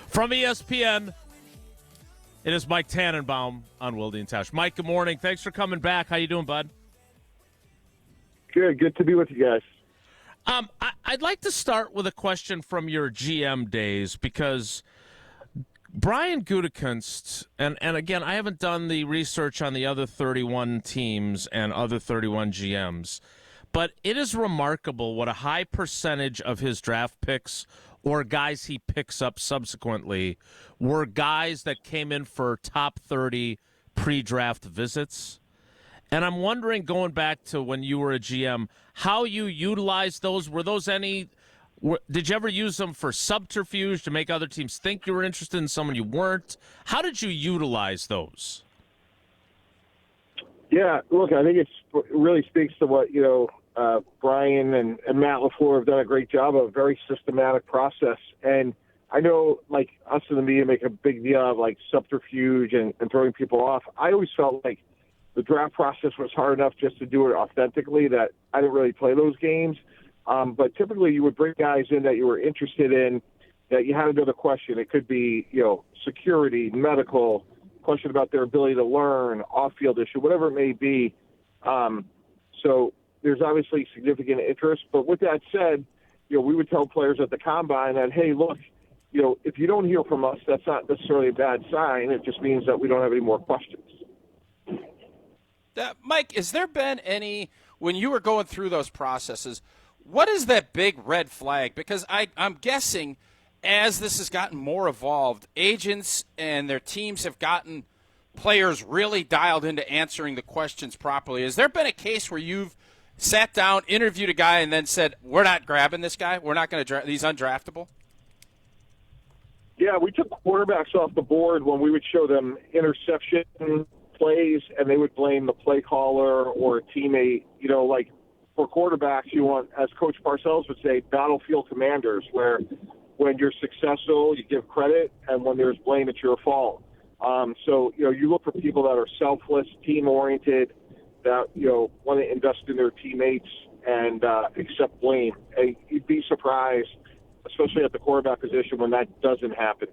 From ESPN, it is Mike Tannenbaum on Wilde Tausch. Mike, good morning. Thanks for coming back. How you doing, bud? Good to be with you guys. I'd like to start with a question from your GM days because Brian Gutekunst, and again, I haven't done the research on the other 31 teams and other 31 GMs, but it is remarkable what a high percentage of his draft picks or guys he picks up subsequently were guys that came in for top 30 pre-draft visits. And I'm wondering, going back to when you were a GM, how you utilized those. Were those did you ever use them for subterfuge to make other teams think you were interested in someone you weren't? How did you utilize those? Yeah, look, I think it really speaks to what, Brian and Matt LaFleur have done a great job of, a very systematic process. And I know, like, us in the media make a big deal of, like, subterfuge and throwing people off. I always felt like the draft process was hard enough just to do it authentically that I didn't really play those games. But typically you would bring guys in that you were interested in, that you had another question. It could be, security, medical, question about their ability to learn, off-field issue, whatever it may be. So there's obviously significant interest. But with that said, we would tell players at the Combine that, hey, look, if you don't hear from us, that's not necessarily a bad sign. It just means that we don't have any more questions. Mike, has there been any, when you were going through those processes, what is that big red flag? Because I'm guessing as this has gotten more evolved, agents and their teams have gotten players really dialed into answering the questions properly. Has there been a case where you've sat down, interviewed a guy, and then said, we're not grabbing this guy, we're not going to he's undraftable? Yeah, we took quarterbacks off the board when we would show them interception plays, and they would blame the play caller or a teammate. Like for quarterbacks, you want, as Coach Parcells would say, battlefield commanders, where when you're successful, you give credit, and when there's blame, it's your fault. So, you look for people that are selfless, team-oriented, that, want to invest in their teammates and accept blame. And you'd be surprised, especially at the quarterback position, when that doesn't happen.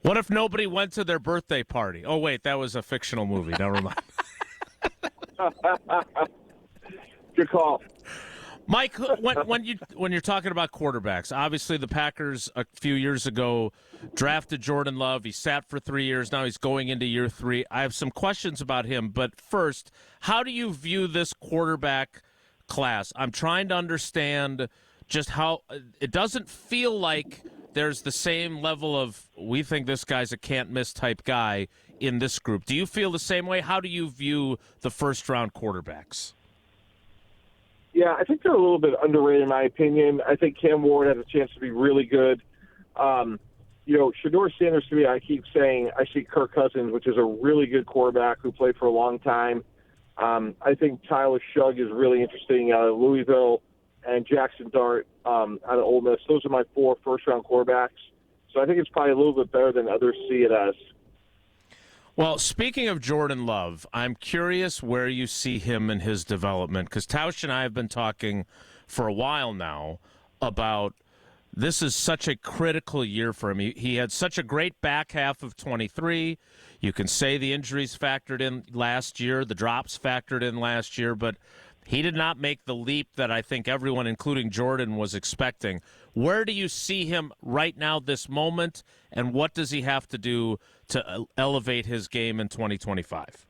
What if nobody went to their birthday party? Oh, wait, that was a fictional movie. Never mind. Good call. Mike, when you're talking about quarterbacks, obviously the Packers a few years ago drafted Jordan Love. He sat for 3 years. Now he's going into year 3. I have some questions about him. But first, how do you view this quarterback class? I'm trying to understand just how it doesn't feel like there's the same level of, we think this guy's a can't-miss type guy in this group. Do you feel the same way? How do you view the first-round quarterbacks? Yeah, I think they're a little bit underrated in my opinion. I think Cam Ward has a chance to be really good. Shedeur Sanders, to me, I keep saying I see Kirk Cousins, which is a really good quarterback who played for a long time. I think Tyler Shugg is really interesting out of Louisville, and Jackson Dart out of Ole Miss. Those are my 4 first-round quarterbacks. So I think it's probably a little bit better than others see it as. Well, speaking of Jordan Love, I'm curious where you see him in his development, because Tausch and I have been talking for a while now about this is such a critical year for him. He had such a great back half of 23. You can say the injuries factored in last year, the drops factored in last year, but he did not make the leap that I think everyone, including Jordan, was expecting. Where do you see him right now, this moment, and what does he have to do to elevate his game in 2025?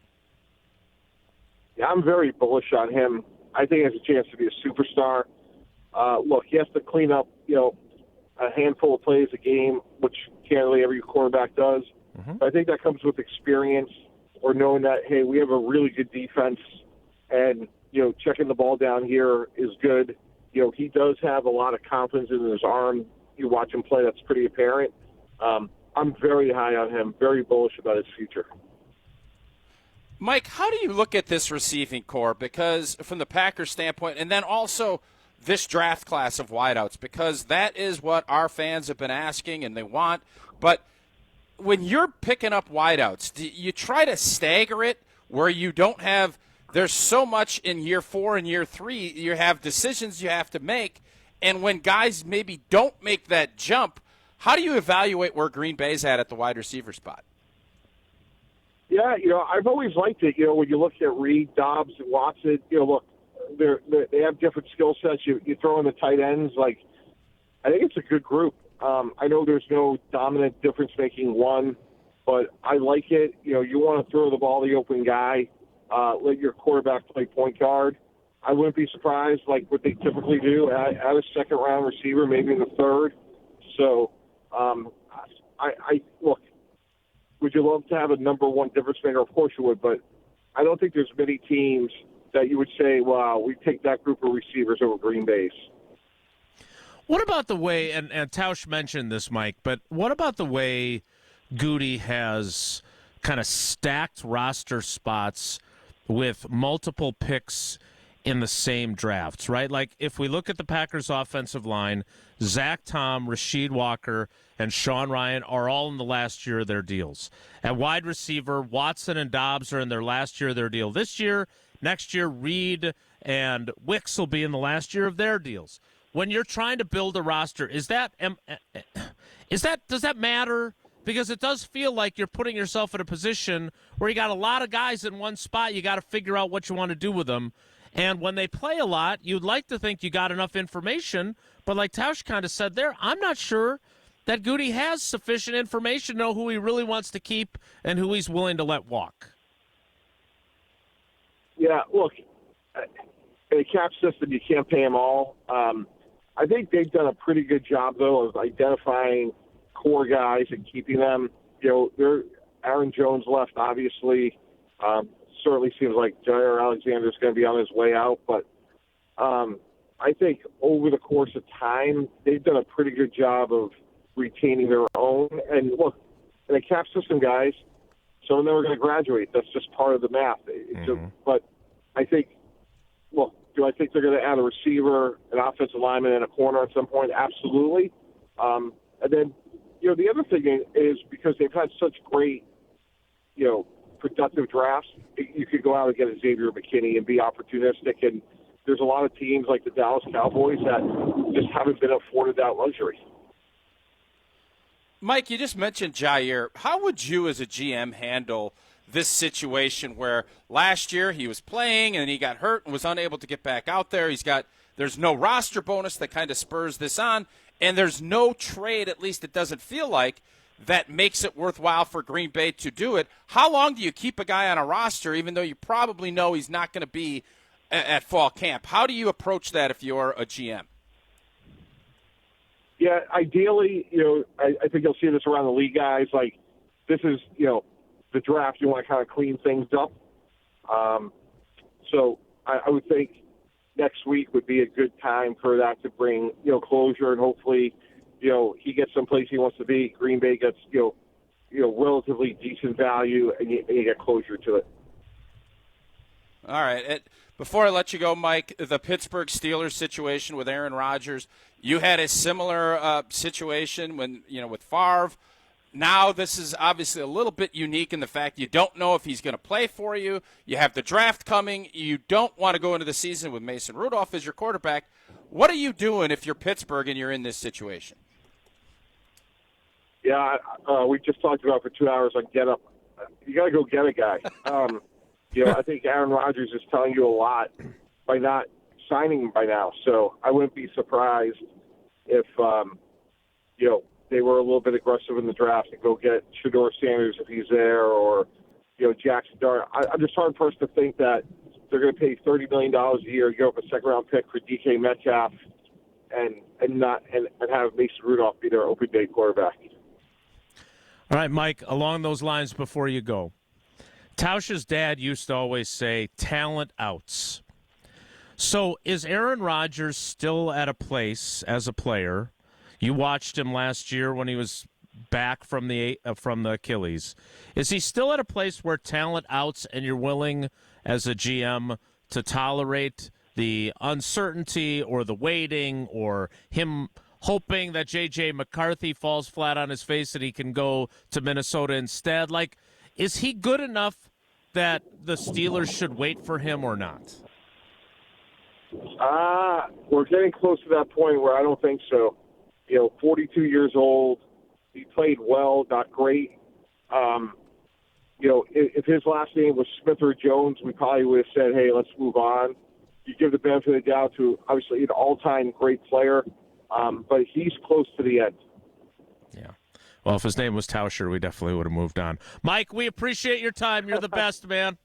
Yeah, I'm very bullish on him. I think he has a chance to be a superstar. Look, he has to clean up, a handful of plays a game, which candidly every quarterback does. Mm-hmm. But I think that comes with experience or knowing that, hey, we have a really good defense and, checking the ball down here is good. He does have a lot of confidence in his arm. You watch him play, that's pretty apparent. I'm very high on him, very bullish about his future. Mike, how do you look at this receiving core? Because from the Packers standpoint, and then also this draft class of wideouts, because that is what our fans have been asking and they want. But when you're picking up wideouts, do you try to stagger it where you don't have – there's so much in year 4 and year 3, you have decisions you have to make, and when guys maybe don't make that jump, How do you evaluate where Green Bay's at the wide receiver spot? Yeah, I've always liked it. When you look at Reed, Dobbs, and Watson, look, they have different skill sets. You throw in the tight ends. Like, I think it's a good group. I know there's no dominant difference-making one, but I like it. You want to throw the ball to the open guy, let your quarterback play point guard. I wouldn't be surprised, like what they typically do, add a second-round receiver, maybe in the third. So, I look, would you love to have a number one difference maker? Of course you would, but I don't think there's many teams that you would say, wow, we take that group of receivers over Green Bay's. What about the way, and Tausch mentioned this, Mike, but what about the way Goody has kind of stacked roster spots with multiple picks in the same drafts, right? Like, if we look at the Packers' offensive line, Zach Tom, Rasheed Walker, and Sean Ryan are all in the last year of their deals. At wide receiver, Watson and Dobbs are in their last year of their deal this year. Next year, Reed and Wicks will be in the last year of their deals. When you're trying to build a roster, does that matter? Because it does feel like you're putting yourself in a position where you got a lot of guys in one spot. You got to figure out what you want to do with them. And when they play a lot, you'd like to think you got enough information. But like Tausch kind of said there, I'm not sure that Goody has sufficient information to know who he really wants to keep and who he's willing to let walk. Yeah, look, in a cap system, you can't pay them all. I think they've done a pretty good job, though, of identifying core guys and keeping them. Aaron Jones left, obviously. Certainly seems like Jair Alexander's going to be on his way out. But I think over the course of time, they've done a pretty good job of retaining their own. And, look, in a cap system, guys, some of them are going to graduate. That's just part of the math. But I think, well, do I think they're going to add a receiver, an offensive lineman, and a corner at some point? Absolutely. And then, the other thing is because they've had such great, productive drafts, you could go out and get a Xavier McKinney and be opportunistic. And there's a lot of teams like the Dallas Cowboys that just haven't been afforded that luxury. Mike, you just mentioned Jair. How would you as a GM handle this situation where last year he was playing and he got hurt and was unable to get back out there? There's no roster bonus that kind of spurs this on, and there's no trade, at least it doesn't feel like, that makes it worthwhile for Green Bay to do it. How long do you keep a guy on a roster even though you probably know he's not going to be at fall camp? How do you approach that if you're a GM? Yeah, ideally, I think you'll see this around the league, guys. Like, this is, the draft. You want to kind of clean things up. So I would think next week would be a good time for that to bring, closure, and hopefully, he gets someplace he wants to be. Green Bay gets, relatively decent value, and you get closure to it. All right. Before I let you go, Mike, the Pittsburgh Steelers situation with Aaron Rodgers, you had a similar situation with Favre. Now this is obviously a little bit unique in the fact you don't know if he's going to play for you. You have the draft coming. You don't want to go into the season with Mason Rudolph as your quarterback. What are you doing if you're Pittsburgh and you're in this situation? Yeah, we just talked about it for 2 hours on Get Up. You got to go get a guy. I think Aaron Rodgers is telling you a lot by not signing him by now. So I wouldn't be surprised if, they were a little bit aggressive in the draft and go get Shedeur Sanders if he's there, or, Jackson Dart. I'm just hard-pressed to think that they're going to pay $30 million a year to give up a second-round pick for DK Metcalf and have Mason Rudolph be their open day quarterback. All right, Mike, along those lines before you go, Tausch's dad used to always say, talent outs. So is Aaron Rodgers still at a place as a player? You watched him last year when he was back from the Achilles. Is he still at a place where talent outs and you're willing as a GM to tolerate the uncertainty or the waiting or him hoping that J.J. McCarthy falls flat on his face and he can go to Minnesota instead? Like, is he good enough that the Steelers should wait for him or not? We're getting close to that point where I don't think so. 42 years old, He played well, not great. If his last name was Smith or Jones, we probably would have said, hey, let's move on. You give the benefit of the doubt to, obviously, an all-time great player, but he's close to the end. Yeah. Well, if his name was Tauscher, we definitely would have moved on. Mike, we appreciate your time. You're the best, man.